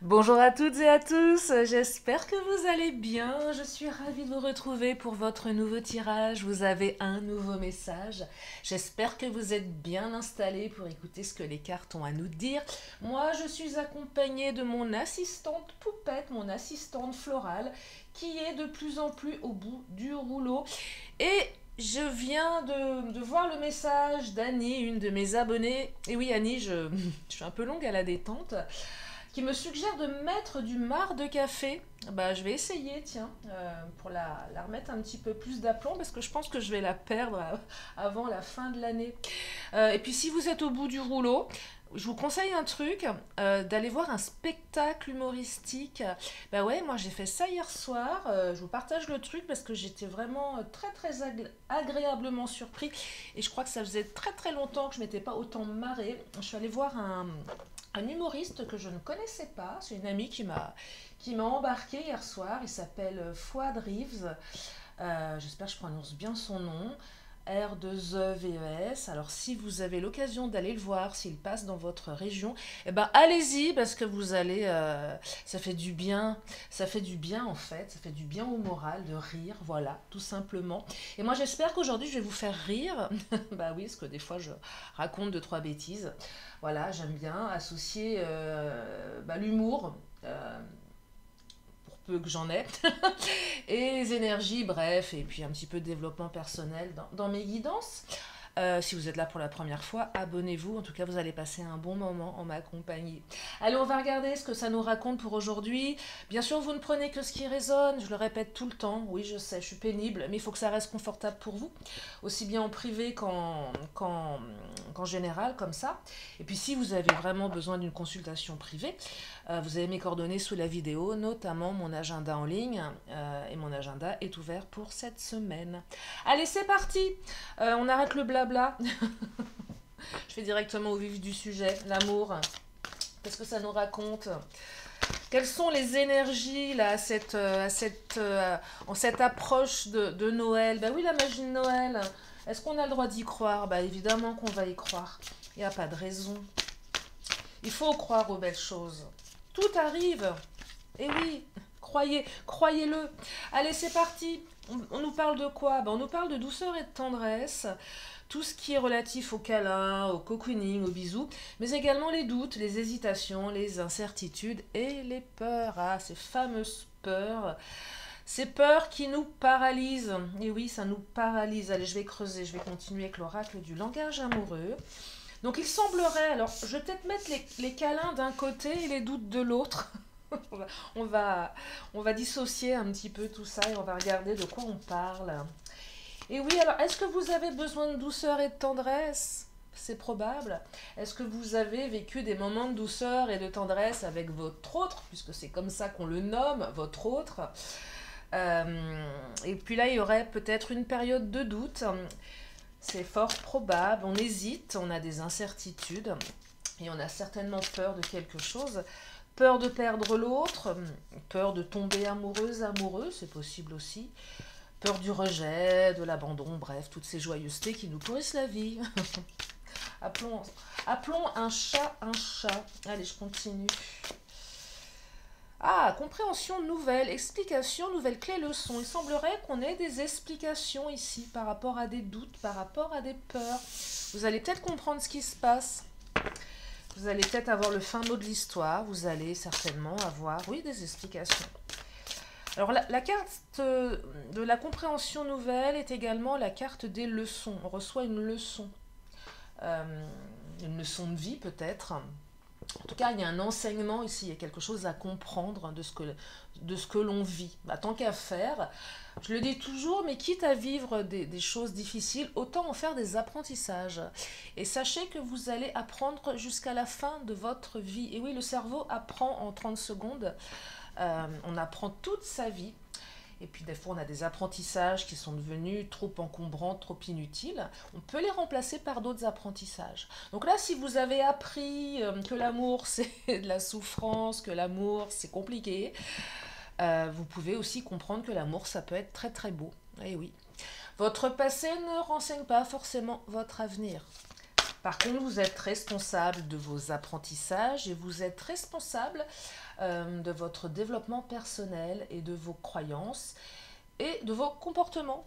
Bonjour à toutes et à tous, j'espère que vous allez bien. Je suis ravie de vous retrouver pour votre nouveau tirage. Vous avez un nouveau message. J'espère que vous êtes bien installés pour écouter ce que les cartes ont à nous dire. Moi, je suis accompagnée de mon assistante poupette, mon assistante florale, qui est de plus en plus au bout du rouleau. Et je viens de voir le message d'Annie, une de mes abonnées. Et oui, Annie, je suis un peu longue à la détente, qui me suggère de mettre du marc de café. Bah, je vais essayer, tiens, pour la remettre un petit peu plus d'aplomb, parce que je pense que je vais la perdre avant la fin de l'année. Et puis si vous êtes au bout du rouleau, je vous conseille un truc, d'aller voir un spectacle humoristique. Bah ouais, moi j'ai fait ça hier soir, je vous partage le truc parce que j'étais vraiment très agréablement surpris et je crois que ça faisait très longtemps que je m'étais pas autant marrée. Je suis allée voir un humoriste que je ne connaissais pas. C'est une amie qui m'a embarqué hier soir. Il s'appelle Fouad Reeves. J'espère que je prononce bien son nom. R2EVES. Alors si vous avez l'occasion d'aller le voir, s'il passe dans votre région, eh ben allez-y parce que vous allez, ça fait du bien, ça fait du bien en fait, ça fait du bien au moral de rire, voilà, tout simplement. Et moi j'espère qu'aujourd'hui je vais vous faire rire, bah oui, parce que des fois je raconte deux trois bêtises. Voilà, j'aime bien associer l'humour. Pour peu que j'en ai, et les énergies, bref, et puis un petit peu de développement personnel dans mes guidances. Si vous êtes là pour la première fois, abonnez-vous. En tout cas, vous allez passer un bon moment en ma compagnie. Allez, on va regarder ce que ça nous raconte pour aujourd'hui. Bien sûr, vous ne prenez que ce qui résonne. Je le répète tout le temps. Oui, je sais, je suis pénible, mais il faut que ça reste confortable pour vous. Aussi bien en privé qu'en général, comme ça. Et puis, si vous avez vraiment besoin d'une consultation privée, vous avez mes coordonnées sous la vidéo, notamment mon agenda en ligne. Et mon agenda est ouvert pour cette semaine. Allez, c'est parti. On arrête le blabla. Je vais directement au vif du sujet, l'amour. Qu'est-ce que ça nous raconte? Quelles sont les énergies là, en cette approche de Noël? Bah oui, la magie de Noël. Est-ce qu'on a le droit d'y croire? Bah évidemment qu'on va y croire. Il n'y a pas de raison. Il faut croire aux belles choses. Tout arrive. Et oui, croyez-le. Allez, c'est parti. On nous parle de quoi? On nous parle de douceur et de tendresse. Tout ce qui est relatif au câlin, au cocooning, aux bisous, mais également les doutes, les hésitations, les incertitudes et les peurs. Ah, ces fameuses peurs. Ces peurs qui nous paralysent. Et oui, ça nous paralyse. Allez, je vais creuser, je vais continuer avec l'oracle du langage amoureux. Donc il semblerait, alors je vais peut-être mettre les câlins d'un côté et les doutes de l'autre. on, va, on, va, on va dissocier un petit peu tout ça et on va regarder de quoi on parle. Et oui, alors est-ce que vous avez besoin de douceur et de tendresse? C'est probable. Est-ce que vous avez vécu des moments de douceur et de tendresse avec votre autre, puisque c'est comme ça qu'on le nomme, votre autre? Et puis là, il y aurait peut-être une période de doute. C'est fort probable. On hésite, on a des incertitudes et on a certainement peur de quelque chose. Peur de perdre l'autre, peur de tomber amoureuse, amoureux, c'est possible aussi. Peur du rejet, de l'abandon, bref, toutes ces joyeusetés qui nous pourrissent la vie. appelons, appelons un chat un chat. Allez, je continue. Ah, compréhension nouvelle, explication, nouvelle clé, leçon. Il semblerait qu'on ait des explications ici par rapport à des doutes, par rapport à des peurs. Vous allez peut-être comprendre ce qui se passe. Vous allez peut-être avoir le fin mot de l'histoire. Vous allez certainement avoir, oui, des explications. Alors la carte de la compréhension nouvelle est également la carte des leçons. On reçoit une leçon de vie peut-être. En tout cas, il y a un enseignement ici, il y a quelque chose à comprendre de ce que l'on vit. Bah, tant qu'à faire, je le dis toujours, mais quitte à vivre des choses difficiles, autant en faire des apprentissages. Et sachez que vous allez apprendre jusqu'à la fin de votre vie. Et oui, le cerveau apprend en 30 secondes. On apprend toute sa vie. Et puis des fois, on a des apprentissages qui sont devenus trop encombrants, trop inutiles. On peut les remplacer par d'autres apprentissages. Donc là, si vous avez appris que l'amour, c'est de la souffrance, que l'amour, c'est compliqué, vous pouvez aussi comprendre que l'amour, ça peut être très beau. Et oui. Votre passé ne renseigne pas forcément votre avenir. Par contre, vous êtes responsable de vos apprentissages et vous êtes responsable de votre développement personnel et de vos croyances et de vos comportements.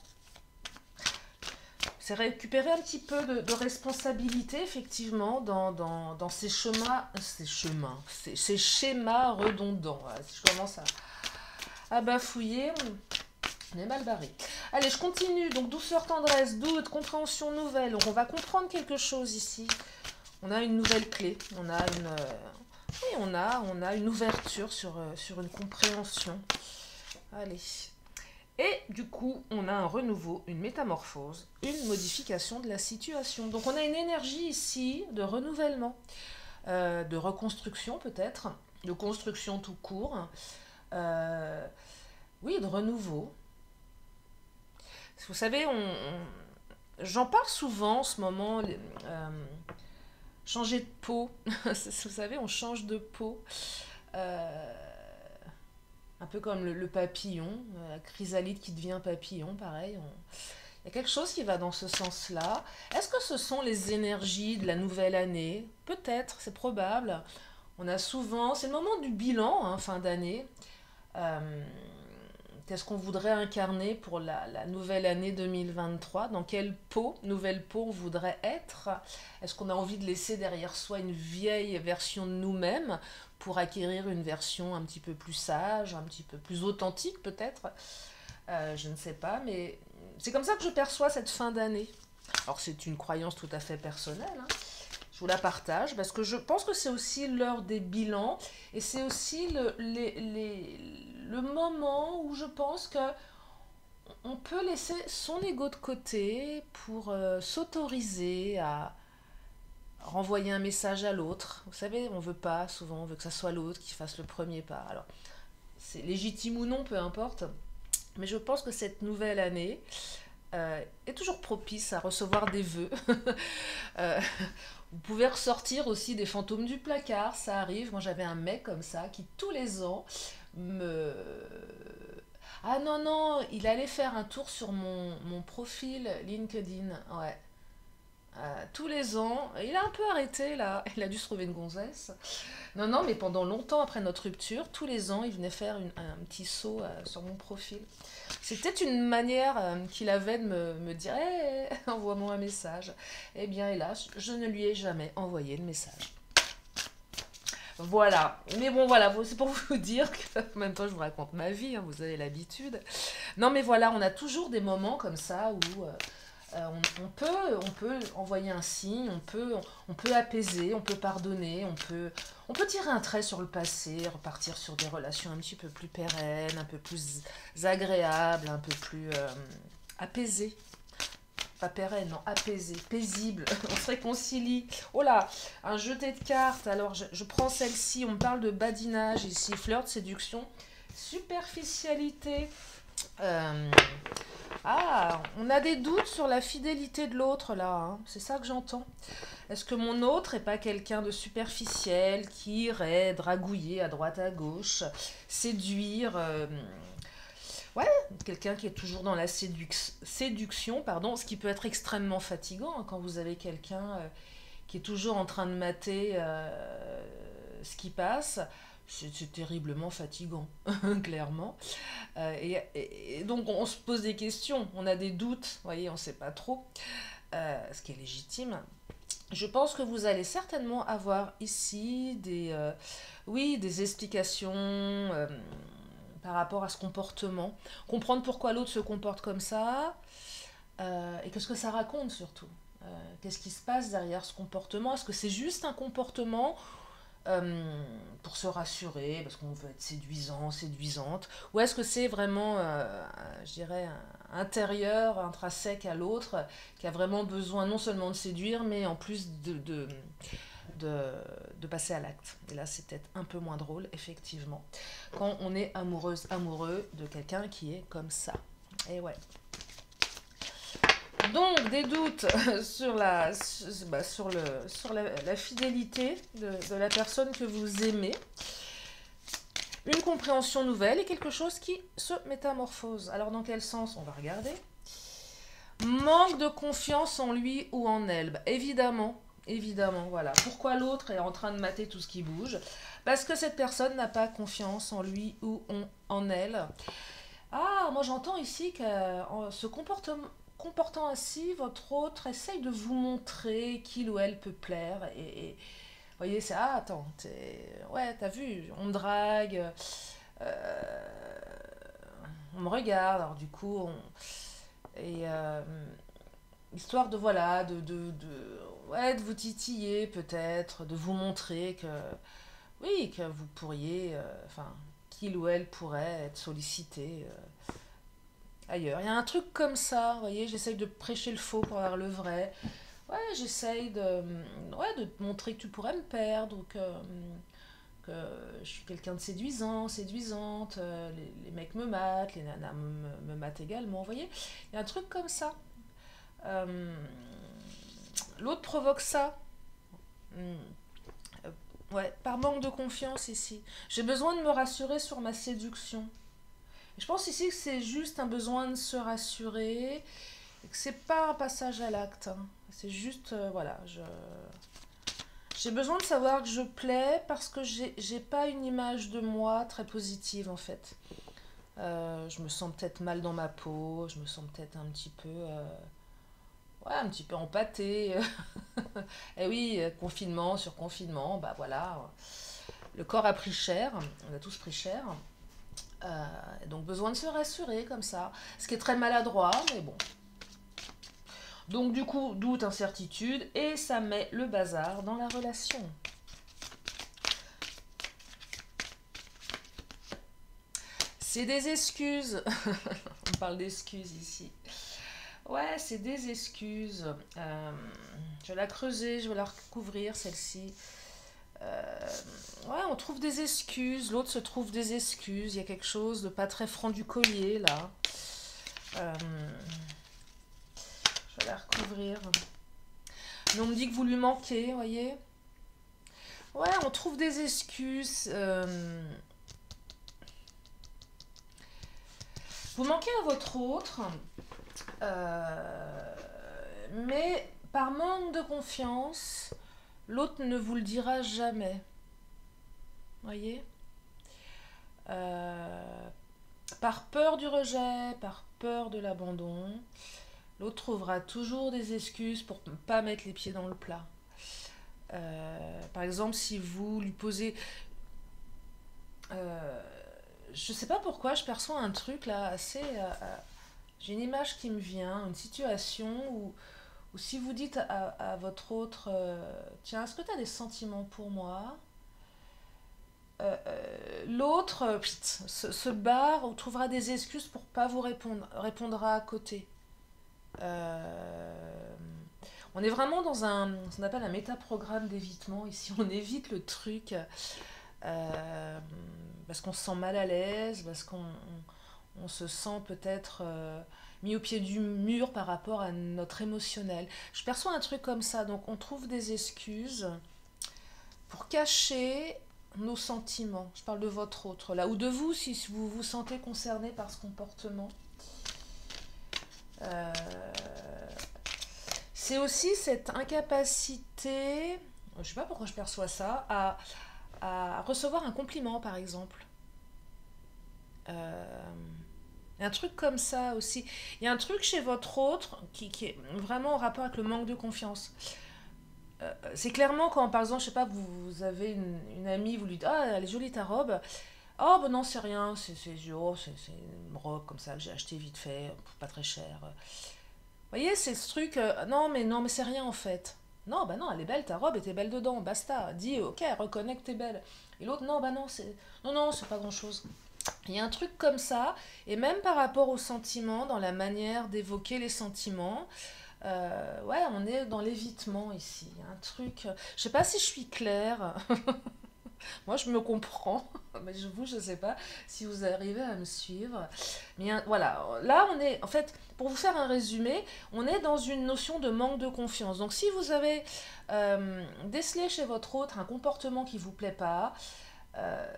C'est récupérer un petit peu de responsabilité, effectivement, dans ces schémas redondants. Voilà, si je commence à bafouiller, on est mal barré. Allez, je continue. Donc, douceur, tendresse, doute, compréhension nouvelle. Donc, on va comprendre quelque chose ici. On a une nouvelle clé. On a une ouverture sur une compréhension. Allez. Et du coup, on a un renouveau, une métamorphose, une modification de la situation. Donc, on a une énergie ici de renouvellement, de reconstruction peut-être, de construction tout court. Oui, de renouveau. Vous savez, j'en parle souvent en ce moment, changer de peau. Vous savez, on change de peau. Un peu comme le papillon, la chrysalide qui devient papillon, pareil. Il y a quelque chose qui va dans ce sens-là. Est-ce que ce sont les énergies de la nouvelle année? Peut-être, c'est probable. On a souvent, c'est le moment du bilan, hein, fin d'année. Qu'est-ce qu'on voudrait incarner pour la nouvelle année 2023? Dans quelle nouvelle peau on voudrait être? Est-ce qu'on a envie de laisser derrière soi une vieille version de nous-mêmes pour acquérir une version un petit peu plus sage, un petit peu plus authentique peut-être? Je ne sais pas, mais c'est comme ça que je perçois cette fin d'année. Alors c'est une croyance tout à fait personnelle, hein. Je vous la partage parce que je pense que c'est aussi l'heure des bilans et c'est aussi le moment où je pense que on peut laisser son ego de côté pour s'autoriser à renvoyer un message à l'autre. Vous savez, on veut pas, souvent, on veut que ça soit l'autre qui fasse le premier pas. Alors, c'est légitime ou non, peu importe. Mais je pense que cette nouvelle année est toujours propice à recevoir des vœux. Euh, Vous pouvez ressortir aussi des fantômes du placard, ça arrive. Moi, j'avais un mec comme ça qui, tous les ans, me... Ah non, non, il allait faire un tour sur mon profil LinkedIn. Ouais. Tous les ans, il a un peu arrêté là, il a dû se trouver une gonzesse. Non, non, mais pendant longtemps après notre rupture, tous les ans, il venait faire un petit saut sur mon profil. C'était une manière qu'il avait de me dire hey, envoie-moi un message. Eh bien, hélas, je ne lui ai jamais envoyé le message. Voilà. Mais bon, voilà, c'est pour vous dire que, en même temps, je vous raconte ma vie, hein, vous avez l'habitude. Non, mais voilà, on a toujours des moments comme ça où on peut envoyer un signe, on peut apaiser, on peut pardonner, on peut tirer un trait sur le passé, repartir sur des relations un petit peu plus pérennes, un peu plus agréables, un peu plus apaisées. Pas pérenne, non, apaisé, paisible, on se réconcilie. Oh là, un jeté de cartes, alors je prends celle-ci, on me parle de badinage ici, flirt, séduction, superficialité. On a des doutes sur la fidélité de l'autre là, hein. C'est ça que j'entends. Est-ce que mon autre est pas quelqu'un de superficiel qui irait dragouiller à droite à gauche, séduire Ouais, quelqu'un qui est toujours dans la séduction, pardon, ce qui peut être extrêmement fatigant hein, quand vous avez quelqu'un qui est toujours en train de mater ce qui passe. C'est terriblement fatigant, clairement. Et donc on se pose des questions, on a des doutes, vous voyez, on ne sait pas trop, ce qui est légitime. Je pense que vous allez certainement avoir ici des explications par rapport à ce comportement, comprendre pourquoi l'autre se comporte comme ça, et qu'est-ce que ça raconte surtout. Qu'est-ce qui se passe derrière ce comportement? Est-ce que c'est juste un comportement pour se rassurer, parce qu'on veut être séduisant, séduisante, ou est-ce que c'est vraiment, je dirais, intérieur, intrinsèque à l'autre, qui a vraiment besoin non seulement de séduire, mais en plus de passer à l'acte. Et là, c'est peut-être un peu moins drôle, effectivement, quand on est amoureux de quelqu'un qui est comme ça. Et ouais. Donc, des doutes sur la fidélité de la personne que vous aimez, une compréhension nouvelle et quelque chose qui se métamorphose. Alors, dans quel sens? On va regarder. Manque de confiance en lui ou en elle. Bah, évidemment, évidemment, voilà. Pourquoi l'autre est en train de mater tout ce qui bouge? Parce que cette personne n'a pas confiance en lui ou en elle. Ah, moi j'entends ici qu'en se comportant ainsi, votre autre essaye de vous montrer qu'il ou elle peut plaire. Vous voyez, c'est ah, attends, ouais, t'as vu, on me drague, on me regarde, alors du coup, et histoire de voilà, ouais, de vous titiller peut-être, de vous montrer que oui, que vous pourriez, enfin, qu'il ou elle pourrait être sollicité ailleurs. Il y a un truc comme ça, vous voyez, j'essaye de prêcher le faux pour avoir le vrai. Ouais, j'essaye ouais, de te montrer que tu pourrais me perdre ou que je suis quelqu'un de séduisant, séduisante, les mecs me matent, les nanas me matent également, vous voyez. Il y a un truc comme ça. Euh, L'autre provoque ça. Hmm. Ouais, par manque de confiance ici. J'ai besoin de me rassurer sur ma séduction. Et je pense ici que c'est juste un besoin de se rassurer et que c'est pas un passage à l'acte, hein. C'est juste, voilà, j'ai besoin de savoir que je plais parce que j'ai pas une image de moi très positive en fait. Je me sens peut-être mal dans ma peau, je me sens peut-être un petit peu, ouais, un petit peu empâtée. Et oui, confinement sur confinement, bah voilà, le corps a pris cher, on a tous pris cher. Donc besoin de se rassurer comme ça, ce qui est très maladroit, mais bon. Donc du coup, doute, incertitude, et ça met le bazar dans la relation. C'est des excuses. On parle d'excuses ici. Ouais, c'est des excuses. Je vais la creuser, je vais la recouvrir, celle-ci. Ouais, on trouve des excuses, l'autre se trouve des excuses. Il y a quelque chose de pas très franc du collier, là. Euh, je vais la recouvrir. Mais on me dit que vous lui manquez, vous voyez. Ouais, on trouve des excuses. Vous manquez à votre autre, mais par manque de confiance, l'autre ne vous le dira jamais. Voyez. Euh, Par peur du rejet, par peur de l'abandon, l'autre trouvera toujours des excuses pour ne pas mettre les pieds dans le plat. Par exemple, si vous lui posez... Euh, je sais pas pourquoi, je perçois un truc là assez... j'ai une image qui me vient, une situation où si vous dites à votre autre, tiens, est-ce que tu as des sentiments pour moi? L'autre se barre ou trouvera des excuses pour pas vous répondre, répondra à côté. Euh, on est vraiment dans ce qu'on appelle un métaprogramme d'évitement. Ici, on évite le truc euh, parce qu'on se sent mal à l'aise, parce qu'on se sent peut-être mis au pied du mur par rapport à notre émotionnel. Je perçois un truc comme ça, donc on trouve des excuses pour cacher nos sentiments. Je parle de votre autre là, ou de vous si vous vous sentez concerné par ce comportement. Euh, c'est aussi cette incapacité, je ne sais pas pourquoi je perçois ça, à recevoir un compliment par exemple. Euh, un truc comme ça aussi. Il y a un truc chez votre autre qui est vraiment en rapport avec le manque de confiance. C'est clairement quand, par exemple, je sais pas, vous avez une amie, vous lui dites ah, elle est jolie ta robe. Oh, ben non, c'est rien, c'est une robe comme ça que j'ai acheté vite fait, pas très cher. Vous voyez, c'est ce truc, non, mais c'est rien en fait. Non, bah non, elle est belle, ta robe était belle dedans, basta. Dis, ok, reconnais que t'es belle. Et l'autre, non, bah non, non, c'est pas grand chose. Il y a un truc comme ça, et même par rapport aux sentiments, dans la manière d'évoquer les sentiments, ouais, on est dans l'évitement ici. Il y a un truc. Je sais pas si je suis claire. Moi, je me comprends, mais je sais pas si vous arrivez à me suivre. Mais voilà, là, on est, en fait, pour vous faire un résumé, on est dans une notion de manque de confiance. Donc, si vous avez décelé chez votre autre un comportement qui vous plaît pas,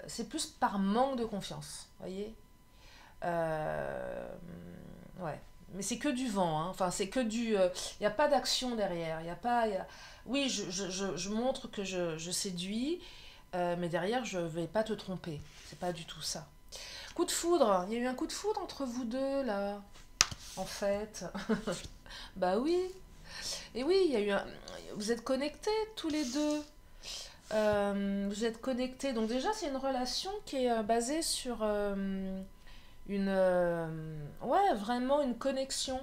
c'est plus par manque de confiance, voyez. Euh, ouais. mais c'est que du vent, hein. Enfin, c'est que du... Il n'y a pas d'action derrière. Il y a pas... Oui, je montre que je séduis, mais derrière, je vais pas te tromper. C'est pas du tout ça. Coup de foudre. Il y a eu un coup de foudre entre vous deux, là, en fait. Bah oui. Et oui, il y a eu un... Vous êtes connectés tous les deux. Vous êtes connectés. Donc déjà, c'est une relation qui est basée sur ouais, vraiment une connexion.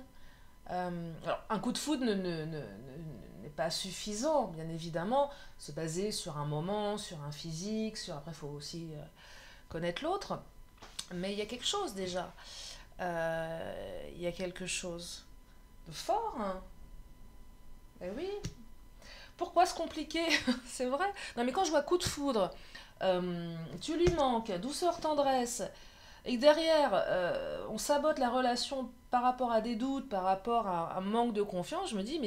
Alors, un coup de foudre n'est pas suffisant, bien évidemment. Se baser sur un moment, sur un physique, sur... Après, il faut aussi connaître l'autre. Mais il y a quelque chose déjà. Il y a quelque chose de fort, hein. Eh oui. Pourquoi se compliquer? C'est vrai. Non, mais quand je vois coup de foudre, tu lui manques, douceur, tendresse, et que derrière, on sabote la relation par rapport à des doutes, par rapport à un manque de confiance, je me dis,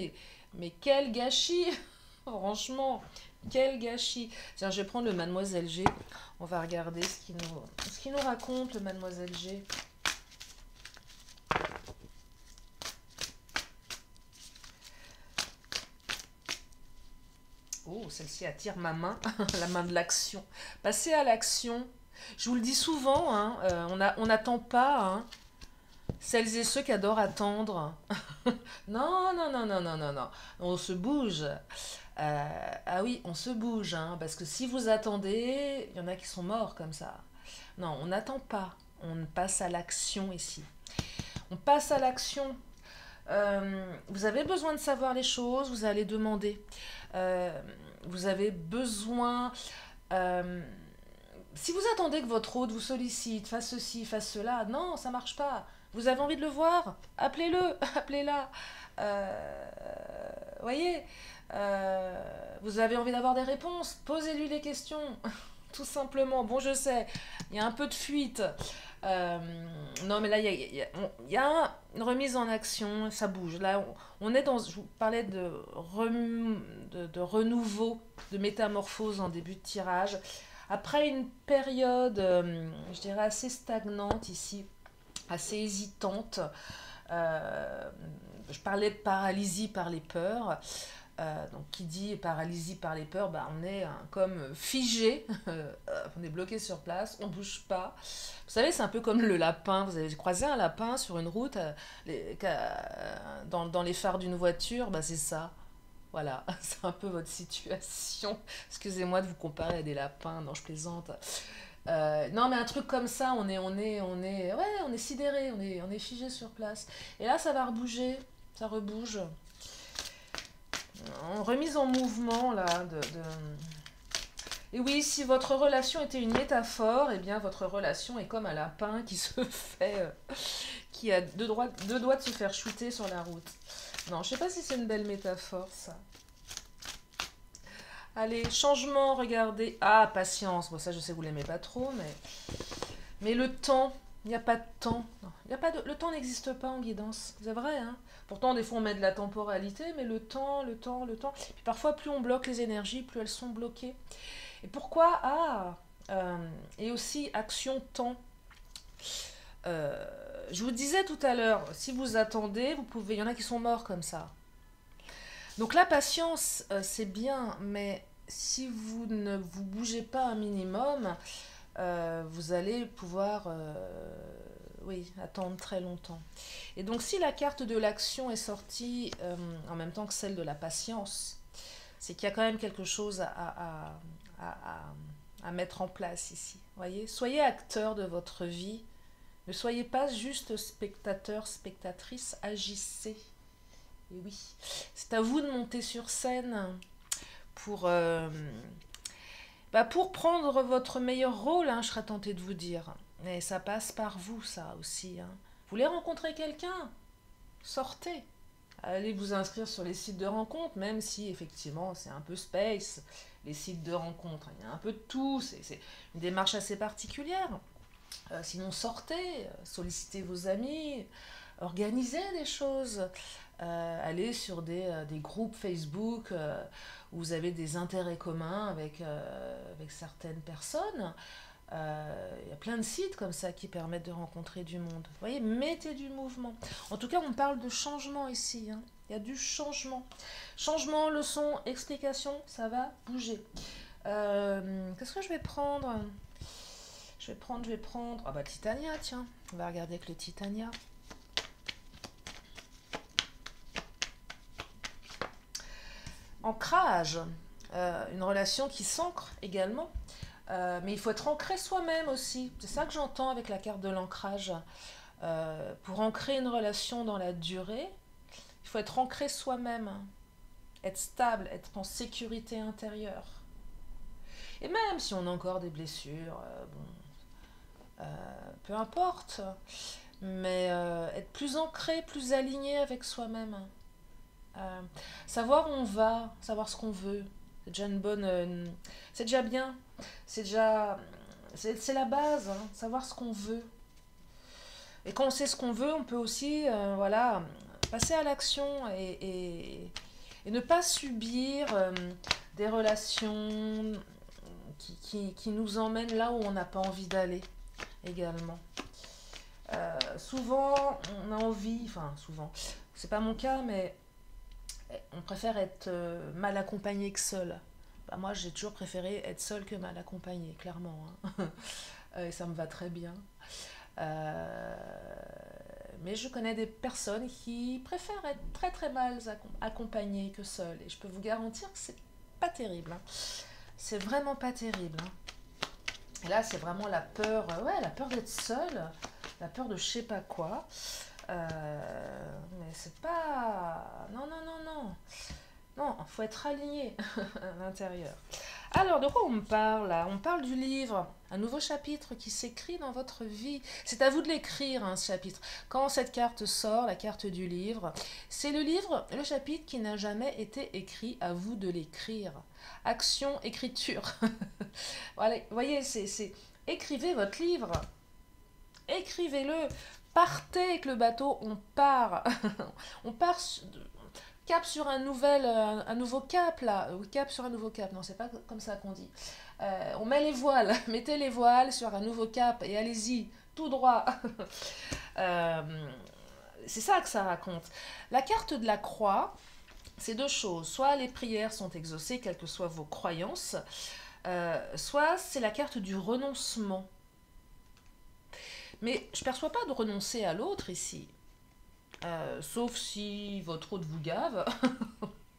mais quel gâchis! Franchement, quel gâchis! Tiens, je vais prendre le Mademoiselle G. On va regarder ce qu'il nous raconte, le Mademoiselle G. Oh, celle-ci attire ma main, la main de l'action. Passez à l'action. Je vous le dis souvent, hein, on n'attend pas, hein, celles et ceux qui adorent attendre. Non, non, non, non, non, non, non. On se bouge. Ah oui, on se bouge, hein, parce que si vous attendez, il y en a qui sont morts comme ça. Non, on n'attend pas. On passe à l'action ici. On passe à l'action. Vous avez besoin de savoir les choses, vous allez demander. Euh, vous avez besoin... euh, si vous attendez que votre hôte vous sollicite, fasse ceci, fasse cela, non, ça marche pas. Vous avez envie de le voir, appelez-le, appelez-la. Voyez, vous avez envie d'avoir des réponses, posez-lui des questions, tout simplement. Bon, je sais, il y a un peu de fuite. Euh, non, mais là, il y a une remise en action, ça bouge. Là, on est dans, je vous parlais de renouveau, de métamorphose en début de tirage. Après une période, je dirais, assez stagnante ici, assez hésitante, je parlais de paralysie par les peurs. Donc, qui dit paralysie par les peurs, bah, on est comme figé, on est bloqué sur place, on bouge pas. Vous savez, c'est un peu comme le lapin. Vous avez croisé un lapin sur une route, dans les phares d'une voiture, bah, c'est ça. Voilà, c'est un peu votre situation. Excusez-moi de vous comparer à des lapins, non, je plaisante. Non, mais un truc comme ça, ouais, on est sidéré, on est figé sur place. Et là, ça va rebouger, ça rebouge. Remise en mouvement, là, Et oui, si votre relation était une métaphore, eh bien, votre relation est comme un lapin qui se fait... qui a deux doigts de se faire shooter sur la route. Non, je sais pas si c'est une belle métaphore, ça. Allez, changement, regardez. Ah, patience. Bon, ça, je sais que vous l'aimez pas trop, mais le temps, il n'y a pas de temps. Non, il y a pas de... Le temps n'existe pas en guidance. C'est vrai, hein. Pourtant, des fois, on met de la temporalité, mais le temps, le temps, le temps. Puis parfois, plus on bloque les énergies, plus elles sont bloquées. Et pourquoi? Et aussi, action, temps. Je vous disais tout à l'heure, si vous attendez, vous pouvez... Il y en a qui sont morts comme ça. Donc la patience, c'est bien, mais si vous ne vous bougez pas un minimum, vous allez pouvoir oui, attendre très longtemps. Et donc si la carte de l'action est sortie en même temps que celle de la patience, c'est qu'il y a quand même quelque chose à mettre en place ici. Voyez, soyez acteur de votre vie. Ne soyez pas juste spectateur, spectatrice, agissez. Et oui, c'est à vous de monter sur scène pour, pour prendre votre meilleur rôle, hein, je serais tentée de vous dire. Mais ça passe par vous, ça aussi. Hein. Vous voulez rencontrer quelqu'un? Sortez. Allez vous inscrire sur les sites de rencontres, même si effectivement c'est un peu space, les sites de rencontres. Il y a un peu de tout, c'est une démarche assez particulière. Sinon, sortez, sollicitez vos amis, organisez des choses. Allez sur des groupes Facebook où vous avez des intérêts communs avec certaines personnes. Il y a plein de sites comme ça qui permettent de rencontrer du monde. Vous voyez, mettez du mouvement. En tout cas, on parle de changement ici, hein. Il y a du changement. Changement, leçon, explication, ça va bouger. Qu'est-ce que je vais prendre? Je vais prendre... Ah bah, Titania, tiens. On va regarder avec le Titania. Ancrage. Une relation qui s'ancre également. Mais il faut être ancré soi-même aussi. C'est ça que j'entends avec la carte de l'ancrage. Pour ancrer une relation dans la durée, il faut être ancré soi-même. Être stable, être en sécurité intérieure. Et même si on a encore des blessures, peu importe. Mais être plus ancré, plus aligné avec soi-même. Savoir où on va, savoir ce qu'on veut. C'est déjà une bonne... c'est déjà bien. C'est déjà... C'est la base, hein, savoir ce qu'on veut. Et quand on sait ce qu'on veut, on peut aussi voilà, passer à l'action et ne pas subir des relations qui nous emmènent là où on n'a pas envie d'aller également. Souvent, on a envie, enfin souvent, c'est pas mon cas, mais on préfère être mal accompagné que seul. Bah, moi, j'ai toujours préféré être seul que mal accompagné, clairement, hein. Et ça me va très bien. Mais je connais des personnes qui préfèrent être très très mal accompagnées que seules. Et je peux vous garantir que c'est pas terrible, hein. C'est vraiment pas terrible, hein. Et là, c'est vraiment la peur, ouais, la peur d'être seule, la peur de je sais pas quoi. Mais c'est pas... Non, non, non, non. Non, il faut être aligné à l'intérieur. Alors, de quoi on me parle là? On parle du livre, un nouveau chapitre qui s'écrit dans votre vie. C'est à vous de l'écrire, hein, ce chapitre. Quand cette carte sort, la carte du livre, c'est le livre, le chapitre qui n'a jamais été écrit, à vous de l'écrire. Action, écriture. Voilà, vous voyez, c'est... Écrivez votre livre. Écrivez-le. Partez avec le bateau, on part. On part... cap sur un nouveau cap là, ou cap sur un nouveau cap, non c'est pas comme ça qu'on dit. On met les voiles, mettez les voiles sur un nouveau cap et allez-y, tout droit. C'est ça que ça raconte. La carte de la croix, c'est deux choses. Soit les prières sont exaucées, quelles que soient vos croyances, soit c'est la carte du renoncement. Mais je ne perçois pas de renoncer à l'autre ici. Sauf si votre hôte vous gave,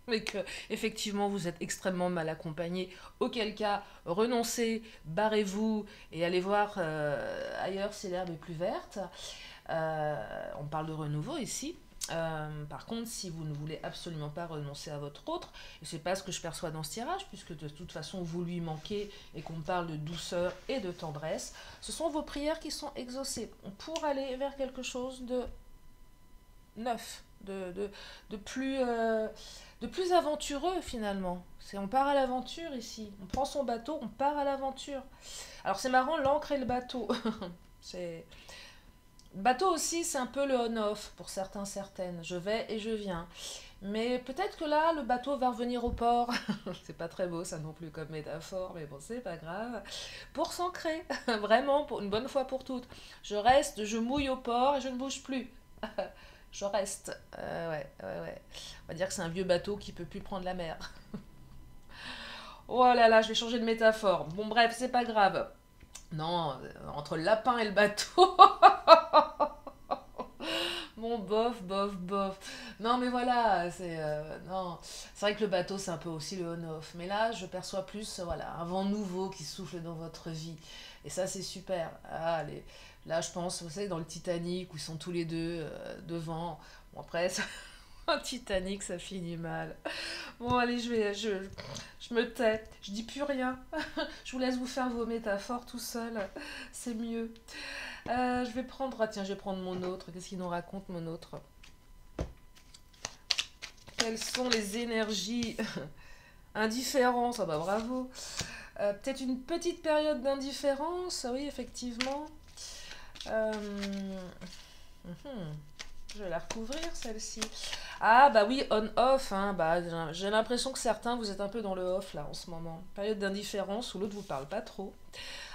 mais que effectivement vous êtes extrêmement mal accompagné, auquel cas renoncez, barrez-vous et allez voir ailleurs si l'herbe est plus verte. On parle de renouveau ici. Par contre, si vous ne voulez absolument pas renoncer à votre autre, et c'est pas ce que je perçois dans ce tirage, puisque de toute façon vous lui manquez et qu'on parle de douceur et de tendresse, ce sont vos prières qui sont exaucées pour aller vers quelque chose de neuf, de plus aventureux finalement. On part à l'aventure ici. On prend son bateau, on part à l'aventure. Alors c'est marrant, l'ancre et le bateau. Le bateau aussi, c'est un peu le on-off pour certains, certaines. Je vais et je viens. Mais peut-être que là, le bateau va revenir au port. C'est pas très beau ça non plus comme métaphore, mais bon, c'est pas grave. Pour s'ancrer, vraiment, pour une bonne fois pour toutes. Je reste, je mouille au port et je ne bouge plus. Je reste. Ouais. On va dire que c'est un vieux bateau qui peut plus prendre la mer. Oh là là, je vais changer de métaphore. Bon, bref, c'est pas grave. Non, entre le lapin et le bateau. Bon, bof. Non, mais voilà, non. C'est vrai que le bateau, c'est un peu aussi le on-off. Mais là, je perçois plus, voilà, un vent nouveau qui souffle dans votre vie. Et ça, c'est super. Ah, là, je pense, vous savez, dans le Titanic, où ils sont tous les deux devant. Bon, après, un Titanic, ça finit mal. Bon, allez, je me tais. Je dis plus rien. Je vous laisse vous faire vos métaphores tout seul. C'est mieux. Je vais prendre... Ah, tiens, je vais prendre mon autre. Qu'est-ce qu'il nous raconte, mon autre? Quelles sont les énergies? Indifférence, ah bah bravo. Peut-être une petite période d'indifférence, oui, effectivement. Je vais la recouvrir, celle-ci. Ah, bah oui, on-off. Hein, bah, j'ai l'impression que certains, vous êtes un peu dans le off, là, en ce moment. Période d'indifférence où l'autre vous parle pas trop.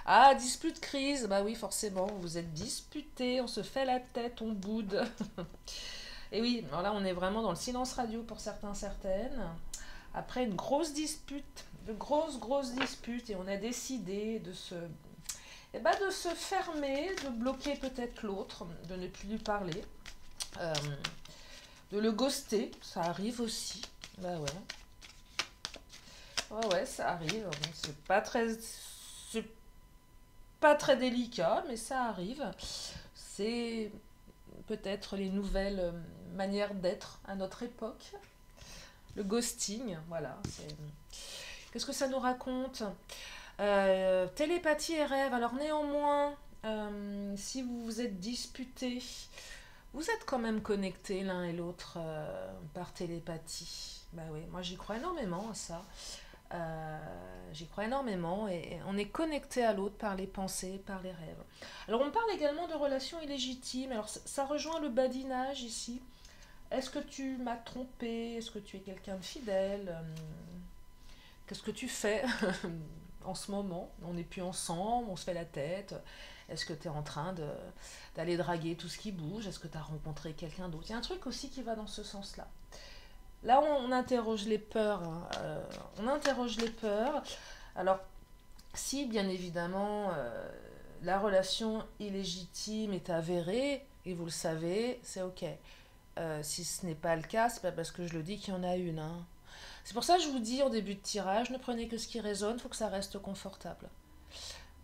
Ah, dispute, crise. Bah oui, forcément, vous êtes disputés, on se fait la tête, on boude. Et oui, alors là, on est vraiment dans le silence radio pour certains, certaines. Après une grosse dispute, de grosses disputes, et on a décidé de se fermer, de bloquer peut-être l'autre, de ne plus lui parler, euh, de le ghoster, ça arrive aussi. Bah ouais. Ouais, ouais, ça arrive. Bon, c'est pas très délicat, mais ça arrive. C'est peut-être les nouvelles manières d'être à notre époque. Le ghosting, voilà. Qu'est-ce que ça nous raconte? Télépathie et rêve. Alors néanmoins, si vous vous êtes disputés, vous êtes quand même connectés l'un et l'autre par télépathie. Bah oui, moi j'y crois énormément à ça. J'y crois énormément et on est connecté à l'autre par les pensées, par les rêves. Alors on parle également de relations illégitimes. Alors ça rejoint le badinage ici. Est-ce que tu m'as trompé? Est-ce que tu es quelqu'un de fidèle? Qu'est-ce que tu fais en ce moment? On n'est plus ensemble, on se fait la tête. Est-ce que tu es en train d'aller draguer tout ce qui bouge? Est-ce que tu as rencontré quelqu'un d'autre? Il y a un truc aussi qui va dans ce sens-là. Là, on interroge les peurs. Hein. On interroge les peurs. Alors, si bien évidemment la relation illégitime est avérée, et vous le savez, c'est ok. Si ce n'est pas le cas, c'est pas parce que je le dis qu'il y en a une. Hein. C'est pour ça que je vous dis en début de tirage, ne prenez que ce qui résonne, il faut que ça reste confortable.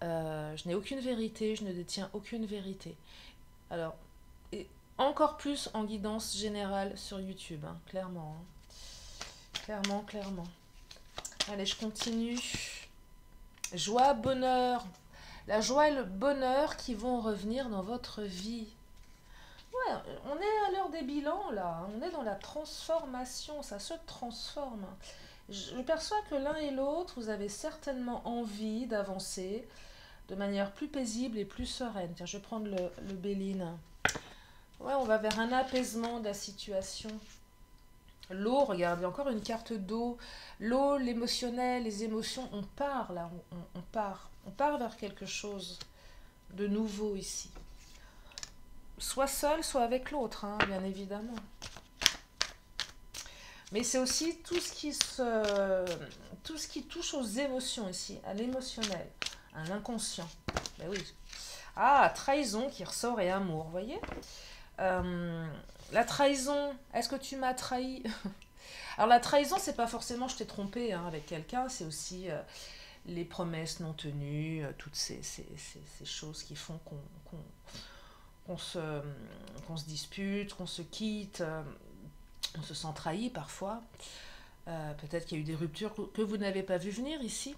Je n'ai aucune vérité, je ne détiens aucune vérité. Alors, et encore plus en guidance générale sur YouTube, hein, clairement. Hein. Clairement, clairement. Allez, je continue. Joie, bonheur. La joie et le bonheur qui vont revenir dans votre vie. Ouais, on est à l'heure des bilans là, on est dans la transformation, ça se transforme. Je perçois que l'un et l'autre, vous avez certainement envie d'avancer de manière plus paisible et plus sereine. Tiens, je vais prendre le Béline. Ouais, on va vers un apaisement de la situation. L'eau, regardez, encore une carte d'eau. L'eau, l'émotionnel, les émotions, on part là, on part. On part vers quelque chose de nouveau ici. Soit seul, soit avec l'autre, hein, bien évidemment. Mais c'est aussi tout ce qui touche aux émotions ici, à l'émotionnel, à l'inconscient. Ben oui. Ah, trahison qui ressort et amour, vous voyez la trahison, est-ce que tu m'as trahi? Alors la trahison, c'est pas forcément je t'ai trompé hein, avec quelqu'un, c'est aussi les promesses non tenues, toutes ces choses qui font qu'on se dispute, qu'on se quitte, on se sent trahi parfois. Peut-être qu'il y a eu des ruptures que vous n'avez pas vu venir ici.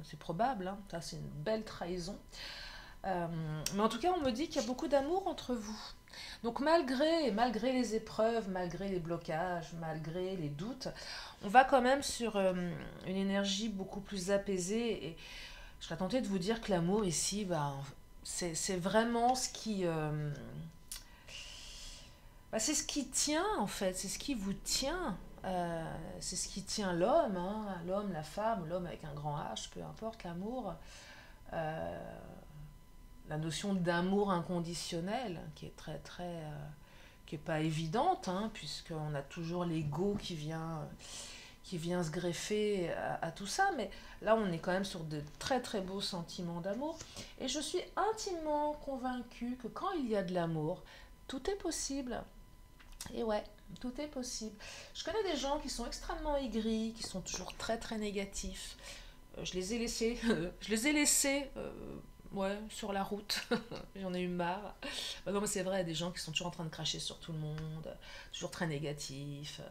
C'est probable, hein. Ça c'est une belle trahison. Mais en tout cas, on me dit qu'il y a beaucoup d'amour entre vous. Donc malgré les épreuves, malgré les blocages, malgré les doutes, on va quand même sur une énergie beaucoup plus apaisée. Et je serais tentée de vous dire que l'amour ici, bah, c'est vraiment ce qui... c'est ce qui tient en fait, c'est ce qui vous tient. C'est ce qui tient l'homme, hein, l'homme, la femme, l'homme avec un grand H, peu importe, l'amour. Euh, la notion d'amour inconditionnel, qui est qui est pas évidente, hein, puisqu'on a toujours l'ego qui vient se greffer à tout ça, mais là on est quand même sur de très beaux sentiments d'amour, et je suis intimement convaincue que quand il y a de l'amour, tout est possible. Et ouais, tout est possible. Je connais des gens qui sont extrêmement aigris, qui sont toujours très négatifs. Je les ai laissés, ouais, sur la route. J'en ai eu marre. Bah non, mais c'est vrai, des gens qui sont toujours en train de cracher sur tout le monde, toujours très négatifs.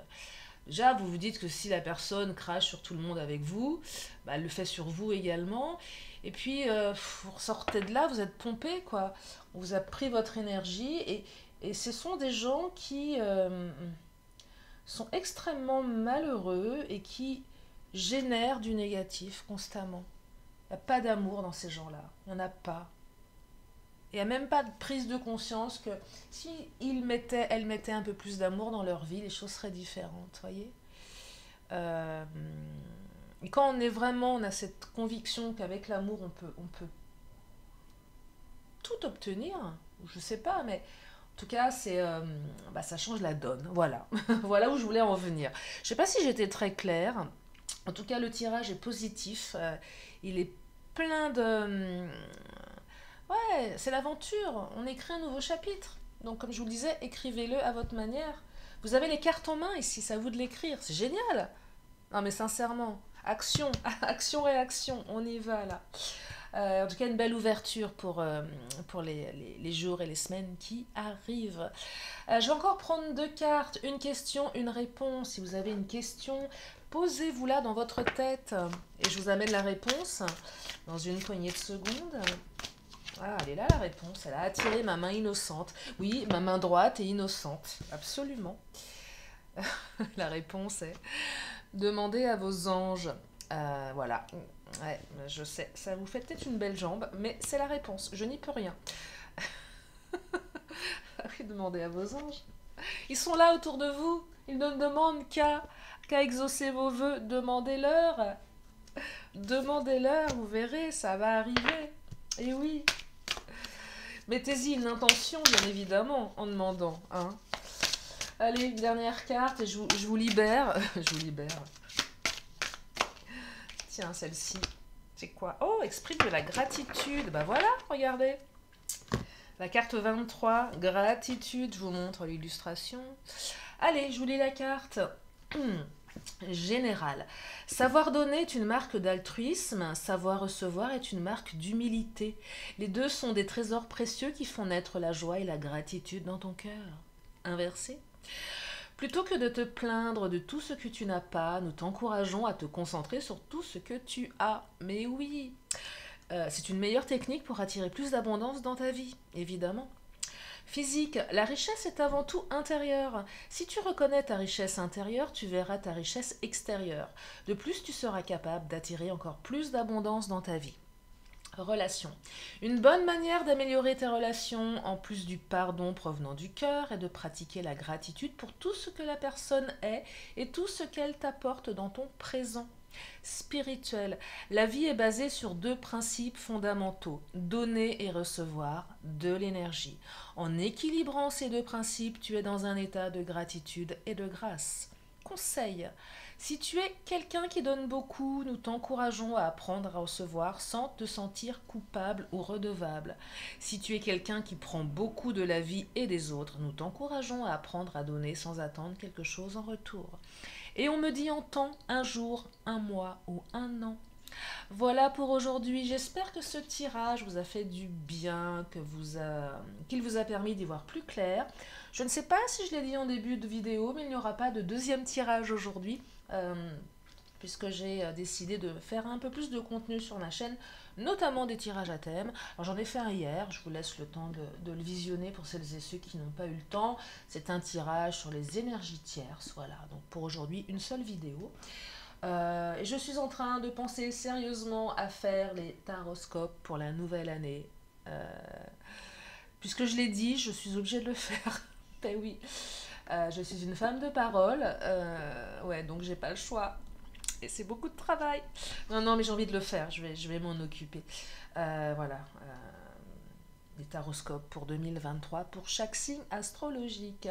Déjà, vous vous dites que si la personne crache sur tout le monde avec vous, bah, elle le fait sur vous également. Et puis, vous ressortez de là, vous êtes pompé, quoi. On vous a pris votre énergie et ce sont des gens qui sont extrêmement malheureux et qui génèrent du négatif constamment. Il n'y a pas d'amour dans ces gens-là. Il n'y en a pas. Il n'y a même pas de prise de conscience que si elles mettaient un peu plus d'amour dans leur vie, les choses seraient différentes, voyez. Euh, Et quand on est vraiment, on a cette conviction qu'avec l'amour, on peut tout obtenir, je sais pas, mais en tout cas, ça change la donne. Voilà. Voilà où je voulais en venir. Je sais pas si j'étais très claire. En tout cas, le tirage est positif. Il est plein de... Ouais, c'est l'aventure. On écrit un nouveau chapitre. Donc, comme je vous le disais, écrivez-le à votre manière. Vous avez les cartes en main ici, c'est à vous de l'écrire. C'est génial. Non, mais sincèrement, action, action-réaction, on y va là. En tout cas, une belle ouverture pour les jours et les semaines qui arrivent. Je vais encore prendre 2 cartes, une question, une réponse. Si vous avez une question, posez-vous-la dans votre tête et je vous amène la réponse dans une poignée de secondes. Ah, elle est là la réponse, elle a attiré ma main innocente. Oui, ma main droite est innocente, absolument. La réponse est demandez à vos anges. Voilà. Ouais, je sais, ça vous fait peut-être une belle jambe, mais c'est la réponse. Je n'y peux rien. Oui, demandez à vos anges. Ils sont là autour de vous. Ils ne demandent qu'à exaucer vos vœux. Demandez-leur. Demandez-leur, vous verrez, ça va arriver. Et oui. Mettez-y une intention, bien évidemment, en demandant. Hein. Allez, une dernière carte et je vous libère. Je vous libère. Tiens, celle-ci. C'est quoi? Oh, exprime de la gratitude. Bah voilà, regardez. La carte 23, gratitude. Je vous montre l'illustration. Allez, je vous lis la carte. Générale. Savoir donner est une marque d'altruisme, savoir recevoir est une marque d'humilité. Les deux sont des trésors précieux qui font naître la joie et la gratitude dans ton cœur. Inversé. Plutôt que de te plaindre de tout ce que tu n'as pas, nous t'encourageons à te concentrer sur tout ce que tu as. Mais oui, c'est une meilleure technique pour attirer plus d'abondance dans ta vie, évidemment. Physique, la richesse est avant tout intérieure. Si tu reconnais ta richesse intérieure, tu verras ta richesse extérieure. De plus, tu seras capable d'attirer encore plus d'abondance dans ta vie. Relations. Une bonne manière d'améliorer tes relations, en plus du pardon provenant du cœur, est de pratiquer la gratitude pour tout ce que la personne est et tout ce qu'elle t'apporte dans ton présent. Spirituel. La vie est basée sur 2 principes fondamentaux, donner et recevoir de l'énergie. En équilibrant ces 2 principes, tu es dans un état de gratitude et de grâce. Conseil. Si tu es quelqu'un qui donne beaucoup, nous t'encourageons à apprendre à recevoir sans te sentir coupable ou redevable. Si tu es quelqu'un qui prend beaucoup de la vie et des autres, nous t'encourageons à apprendre à donner sans attendre quelque chose en retour. Et on me dit en temps, un jour, un mois ou un an. Voilà pour aujourd'hui. J'espère que ce tirage vous a fait du bien, qu'il vous a permis d'y voir plus clair. Je ne sais pas si je l'ai dit en début de vidéo, mais il n'y aura pas de deuxième tirage aujourd'hui, puisque j'ai décidé de faire un peu plus de contenu sur ma chaîne, notamment des tirages à thème. Alors j'en ai fait un hier, je vous laisse le temps de le visionner pour celles et ceux qui n'ont pas eu le temps. C'est un tirage sur les énergies tierces, voilà. Donc pour aujourd'hui, une seule vidéo. Et je suis en train de penser sérieusement à faire les taroscopes pour la nouvelle année. Puisque je l'ai dit, je suis obligée de le faire. Ben oui, je suis une femme de parole, ouais, donc j'ai pas le choix. Et c'est beaucoup de travail. Non, mais j'ai envie de le faire, je vais m'en occuper. Voilà, des taroscopes pour 2023 pour chaque signe astrologique.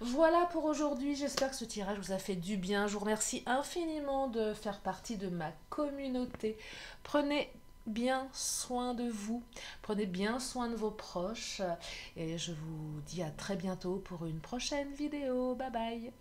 Voilà pour aujourd'hui, j'espère que ce tirage vous a fait du bien. Je vous remercie infiniment de faire partie de ma communauté. Prenez bien soin de vous, prenez bien soin de vos proches et je vous dis à très bientôt pour une prochaine vidéo. Bye bye.